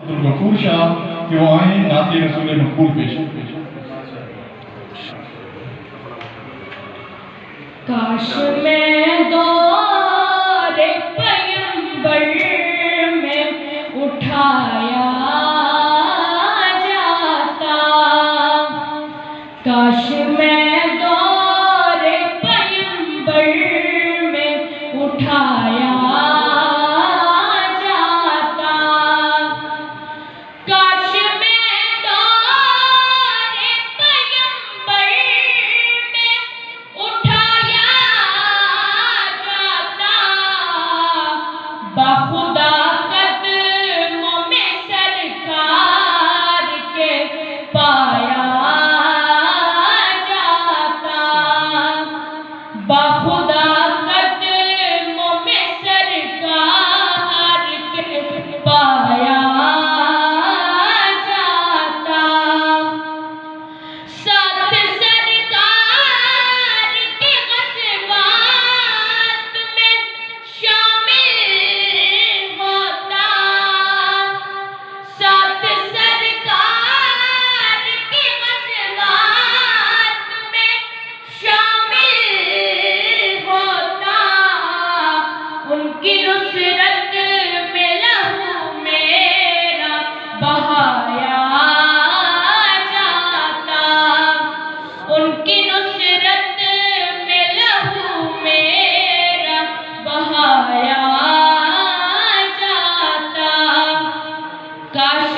غفور شاہ کہ وہ آئیں نعت رسول مقبول پیش کاش میں دور پیمبر میں اٹھایا جاتا، کاش میں دور پیمبر میں اٹھایا جاتا، کاش میں دور پیمبر میں اٹھایا جاتا، بخدا قدموں میں سرکار کے پایا جاتا، بخدا قدموں میں سرکار کے پایا جاتا، ساتھ سرکار کے غزوات میں شامل ہوتا، ساتھ سرکار کے غزوات میں شامل ہوتا، ان کی نصرت میں لہو میرا بہایا جاتا، ان کی نصرت میں لہو میرا بہایا جاتا، کاش